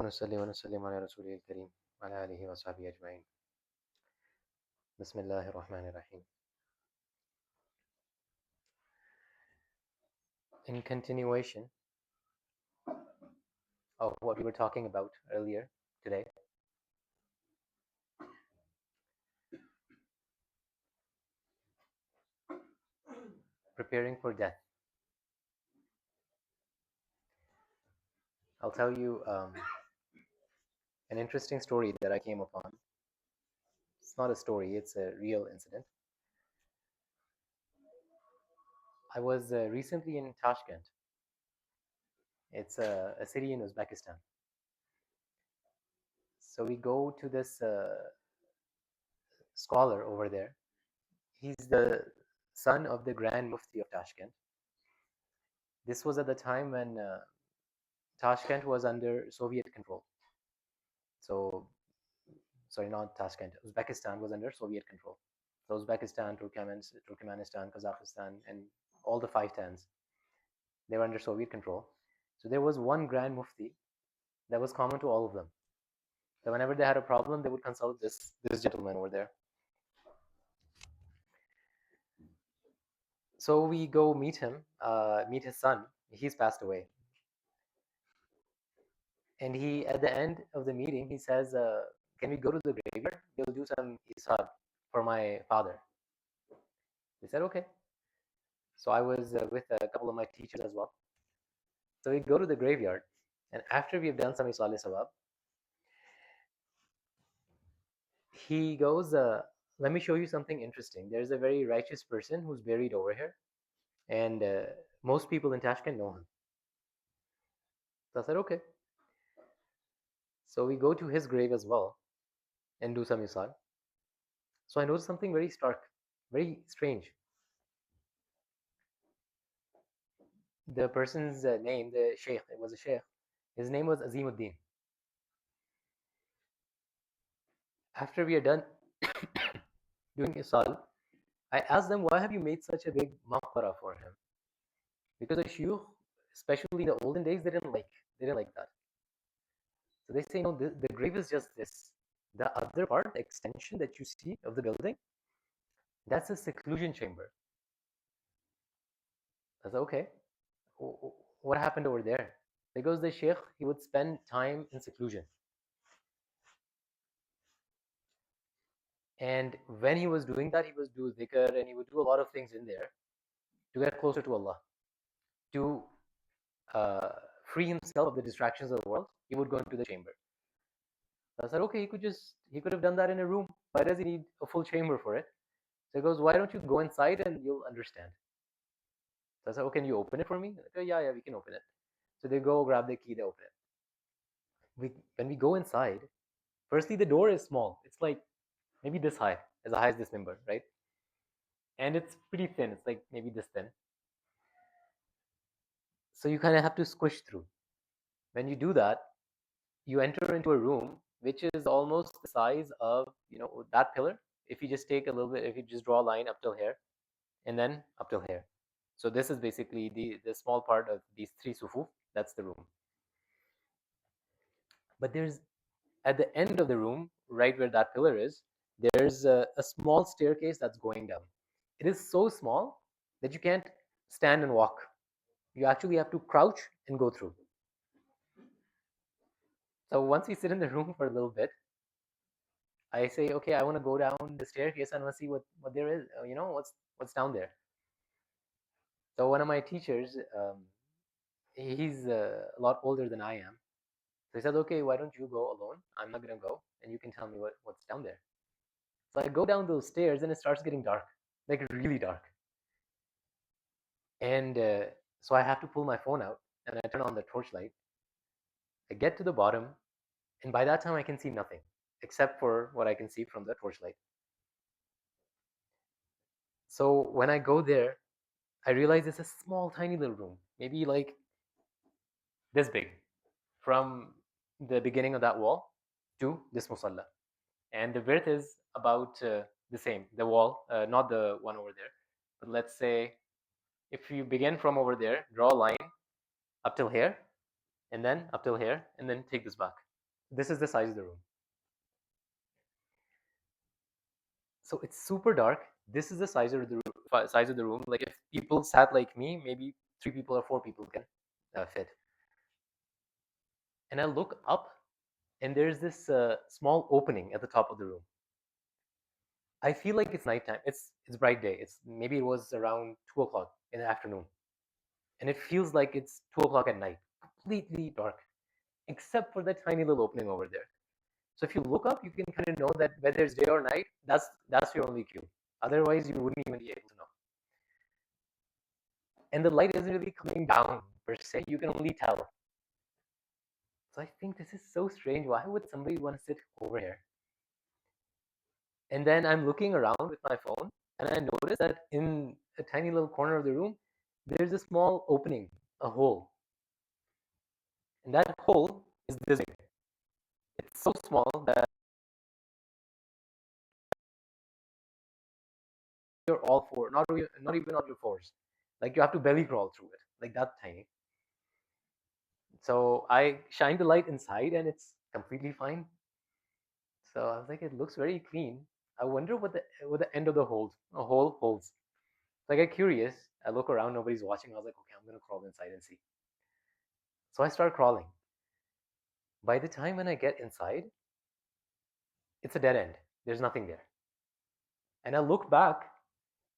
ونصلي ونسلم على رسوله الكريم وعلى آله وصحبه أجمعين. بسم الله الرحمن الرحيم. In continuation of what we were talking about earlier today, preparing for death. I'll tell you an interesting story that I came upon. It's not a story, it's a real incident. I was recently in Tashkent. It's a city in Uzbekistan. So we go to this scholar over there. He's the son of the Grand Mufti of Tashkent. This was at the time when Tashkent was under Soviet control. So, sorry, not Tashkent. Uzbekistan was under Soviet control. So Uzbekistan, Turkmenistan, Kazakhstan, and all the 5 tans, they were under Soviet control. So there was one Grand Mufti that was common to all of them. So whenever they had a problem, they would consult this gentleman over there. So we go meet him, meet his son. He's passed away. And he, at the end of the meeting, he says, can we go to the graveyard? We'll do some isad for my father. They said, okay. So I was with a couple of my teachers as well. So we go to the graveyard, and after we've done some isal sawab, he goes, let me show you something interesting. There's a very righteous person who's buried over here, and most people in Tashkent know him. So I said, okay. So we go to his grave as well and do some isal. So I noticed something very stark, very strange. The person's name, the sheikh, it was a sheikh, his name was Azimuddin. After we are done doing isal, I asked them, why have you made such a big maqbara for him? Because the shuyukh, especially in the olden days, they didn't like that. So they say, no, the grave is just this. The other part, the extension that you see of the building, that's a seclusion chamber. I said, okay, what happened over there? Because the sheikh, he would spend time in seclusion. And when he was doing that, he would do dhikr and he would do a lot of things in there to get closer to Allah, to free himself of the distractions of the world. He would go into the chamber. So I said, okay, he could have done that in a room. Why does he need a full chamber for it? So he goes, why don't you go inside and you'll understand? So I said, oh, can you open it for me? Said, yeah, we can open it. So they go grab the key, they open it. When we go inside, firstly, the door is small. It's like maybe this high, as high as this member, right? And it's pretty thin. It's like maybe this thin. So you kind of have to squish through. When you do that, you enter into a room which is almost the size of, that pillar. If you just take a little bit, if you just draw a line up till here, and then up till here. So this is basically the small part of these 3 sufuf. That's the room. But there's, at the end of the room, right where that pillar is, there's a small staircase that's going down. It is so small that you can't stand and walk. You actually have to crouch and go through. So once we sit in the room for a little bit, I say, okay, I want to go down the staircase and want to see what there is, what's down there. So one of my teachers, he's a lot older than I am. So he said, okay, why don't you go alone? I'm not going to go, and you can tell me what's down there. So I go down those stairs, and it starts getting dark, like really dark. And so I have to pull my phone out, and I turn on the torchlight. I get to the bottom, and by that time, I can see nothing, except for what I can see from the torchlight. So when I go there, I realize it's a small, tiny little room, maybe like this big, from the beginning of that wall to this musalla. And the width is about the same, the wall, not the one over there. But let's say if you begin from over there, draw a line up till here, and then up till here, and then take this back. This is the size of the room. So it's super dark. This is the size of the room. Like if people sat like me, maybe 3 people or 4 people can fit. And I look up, and there's this small opening at the top of the room. I feel like it's nighttime. It's bright day. It's maybe it was around 2 o'clock in the afternoon, and it feels like it's 2 o'clock at night, completely dark, except for that tiny little opening over there. So if you look up, you can kind of know that whether it's day or night, that's your only cue. Otherwise, you wouldn't even be able to know. And the light isn't really coming down per se. You can only tell. So I think this is so strange. Why would somebody want to sit over here? And then I'm looking around with my phone, and I notice that in a tiny little corner of the room, there's a small opening, a hole. And that hole is this big. It's so small that you're all four, not even on your fours. Like you have to belly crawl through it, like that tiny. So I shine the light inside, and it's completely fine. So I was like, it looks very clean. I wonder what the end of the hole holds. So I get curious. I look around, nobody's watching. I was like, okay, I'm gonna crawl inside and see. So I start crawling. By the time when I get inside, it's a dead end. There's nothing there. And I look back,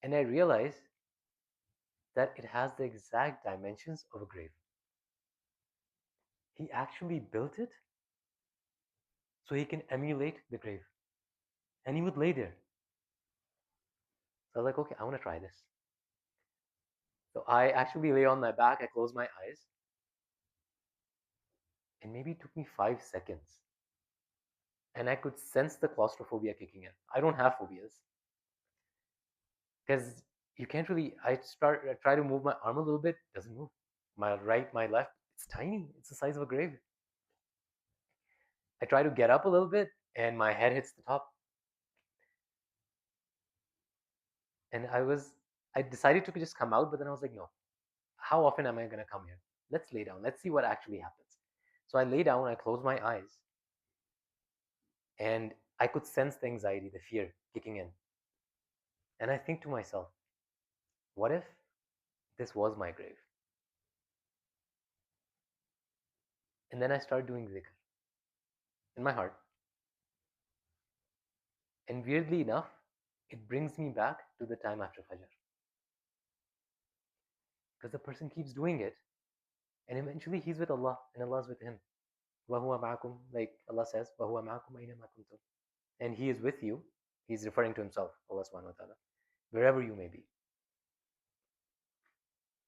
and I realize that it has the exact dimensions of a grave. He actually built it so he can emulate the grave. And he would lay there. So I was like, okay, I want to try this. So I actually lay on my back, I close my eyes, and maybe it took me 5 seconds. And I could sense the claustrophobia kicking in. I don't have phobias. Because you can't really, I try to move my arm a little bit, doesn't move. My right, my left, it's tiny. It's the size of a grave. I try to get up a little bit, and my head hits the top. And I decided to just come out, but then I was like, no, how often am I going to come here? Let's lay down. Let's see what actually happens. So I lay down, I close my eyes, and I could sense the anxiety, the fear kicking in. And I think to myself, what if this was my grave? And then I start doing zikr in my heart. And weirdly enough, it brings me back to the time after Fajr. Because the person keeps doing it, and eventually he's with Allah, and Allah's with him. وَهُوَ مَعَكُمْ, like Allah says, وَهُوَ مَعَكُمْ أَيْنَمَا كُنْتُمْ. And he is with you. He's referring to himself, Allah subhanahu wa ta'ala, wherever you may be.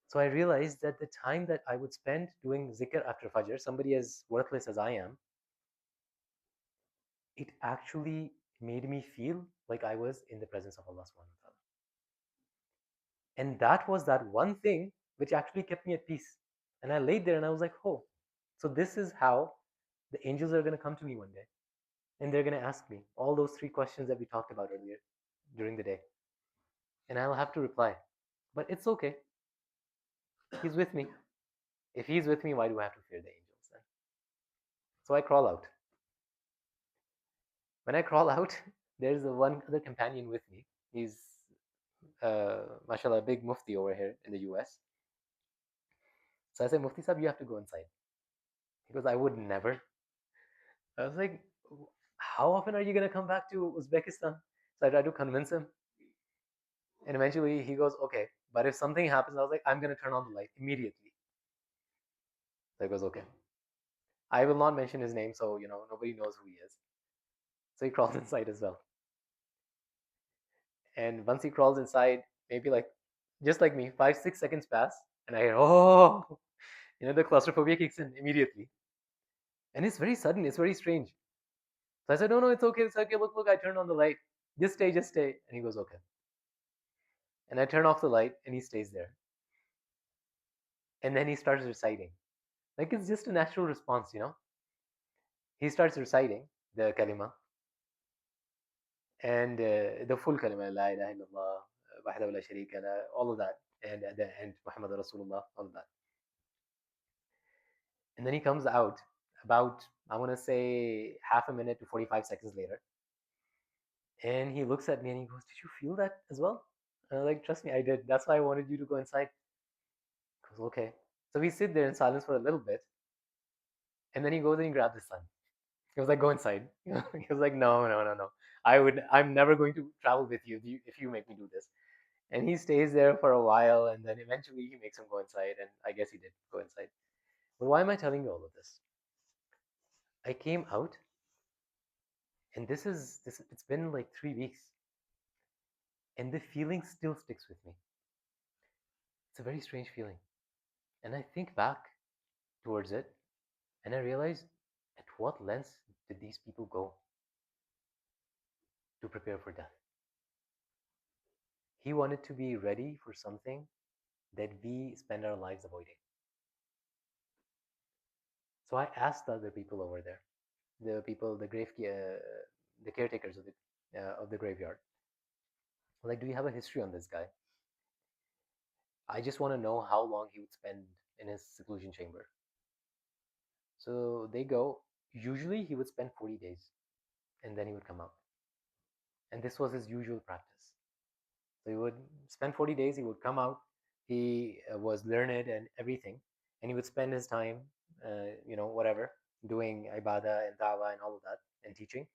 So I realized that the time that I would spend doing zikr after Fajr, somebody as worthless as I am, it actually made me feel like I was in the presence of Allah subhanahu wa ta'ala. And that was that one thing which actually kept me at peace. And I laid there and I was like, oh, so this is how the angels are going to come to me one day. And they're going to ask me all those 3 questions that we talked about earlier during the day. And I'll have to reply. But it's okay. He's with me. If he's with me, why do I have to fear the angels then? So I crawl out. When I crawl out, there's one other companion with me. He's, mashallah, a big mufti over here in the US. So I said, Mufti Sahib, you have to go inside. He goes, I would never. I was like, how often are you going to come back to Uzbekistan? So I tried to convince him. And eventually he goes, okay, but if something happens, I was like, I'm going to turn on the light immediately. So he goes, okay. I will not mention his name, so, nobody knows who he is. So he crawls inside as well. And once he crawls inside, maybe like, just like me, 5, 6 seconds pass, and I hear, oh, the claustrophobia kicks in immediately. And it's very sudden, it's very strange. So I said, no, no, it's okay, look, I turned on the light. Just stay. And he goes, okay. And I turn off the light, and he stays there. And then he starts reciting. Like it's just a natural response. He starts reciting the kalima, and the full kalima, La ilaha illallah, wahdahu la sharika la, all of that. And at the end, Muhammad Rasulullah, all of that. And then he comes out about, I want to say, half a minute to 45 seconds later. And he looks at me and he goes, "Did you feel that as well?" And I'm like, "Trust me, I did. That's why I wanted you to go inside." He goes, "Okay." So we sit there in silence for a little bit. And then he goes and he grabs his son. He was like, "Go inside." He was like, "No, no, no, no. I'm never going to travel with you if you make me do this." And he stays there for a while. And then eventually he makes him go inside. And I guess he did go inside. But why am I telling you all of this? I came out, and it's been like 3 weeks, and the feeling still sticks with me. It's a very strange feeling. And I think back towards it, and I realize, at what lengths did these people go to prepare for death? He wanted to be ready for something that we spend our lives avoiding. So I asked the other people over there, the people, the caretakers of the graveyard, like, "Do you have a history on this guy? I just want to know how long he would spend in his seclusion chamber." So they go. Usually he would spend 40 days, and then he would come out. And this was his usual practice. So he would spend 40 days, he would come out, he was learned and everything, and he would spend his time, whatever, doing ibadah and dawah and all of that, and teaching.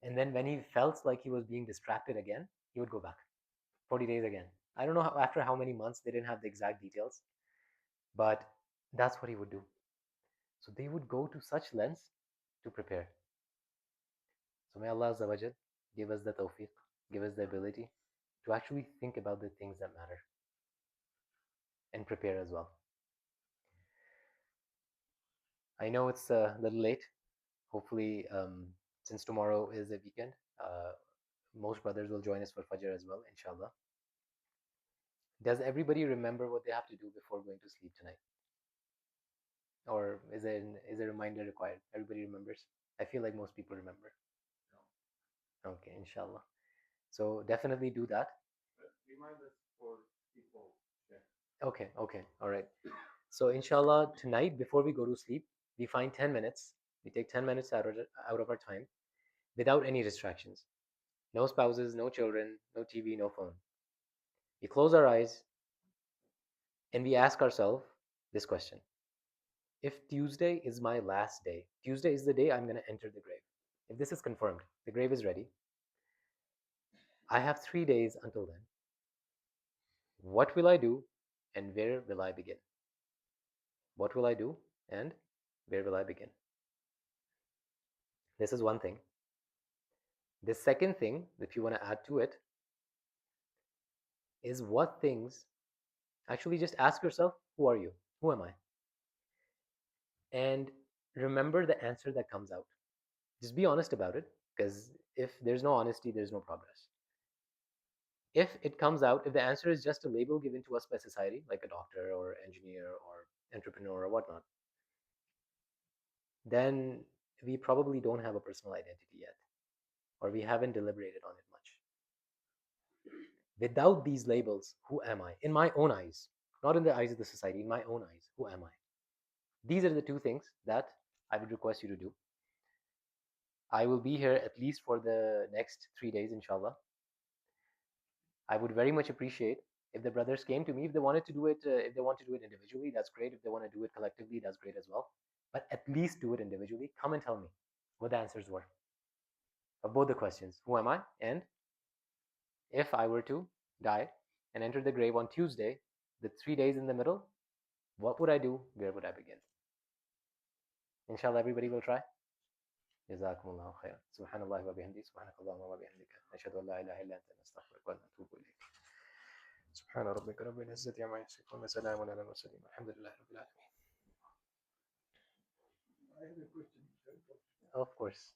And then when he felt like he was being distracted again, he would go back. 40 days again. I don't know after how many months, they didn't have the exact details, but that's what he would do. So they would go to such lengths to prepare. So may Allah Azza wa Jal give us the tawfiq, give us the ability to actually think about the things that matter and prepare as well. I know it's a little late. Hopefully, since tomorrow is a weekend, most brothers will join us for Fajr as well, inshallah. Does everybody remember what they have to do before going to sleep tonight? Or is a reminder required? Everybody remembers? I feel like most people remember. Okay, inshallah. So definitely do that. Okay, okay, all right. So inshallah, tonight before we go to sleep, we find 10 minutes. We take 10 minutes out of our time without any distractions. No spouses, no children, no TV, no phone. We close our eyes and we ask ourselves this question: if Tuesday is my last day, Tuesday is the day I'm going to enter the grave. If this is confirmed, the grave is ready, I have 3 days until then. What will I do and where will I begin? What will I do and where will I begin? This is one thing. The second thing, if you want to add to it, is what things, actually just ask yourself, who are you? Who am I? And remember the answer that comes out. Just be honest about it, because if there's no honesty, there's no progress. If it comes out, if the answer is just a label given to us by society, like a doctor or engineer or entrepreneur or whatnot, then we probably don't have a personal identity yet, or we haven't deliberated on it much. Without these labels, who am I? In my own eyes, not in the eyes of the society, in my own eyes, who am I? These are the two things that I would request you to do. I will be here at least for the next 3 days, inshallah. I would very much appreciate if the brothers came to me. If they wanted to do it, if they want to do it individually, that's great. If they want to do it collectively, that's great as well. But at least do it individually. Come and tell me what the answers were of both the questions. Who am I? And if I were to die and enter the grave on Tuesday, the 3 days in the middle, what would I do? Where would I begin? Inshallah, everybody will try. جزاكم الله خيرا. سبحان الله وبحمده سبحانك اللهم وبحمدك نشهد أن لا إله إلا أنت نستغفرك ونتوب إليك. سبحان ربك رب العزة عما يصفون وسلام على المرسلين والحمد لله رب العالمين. I have a question. Of course.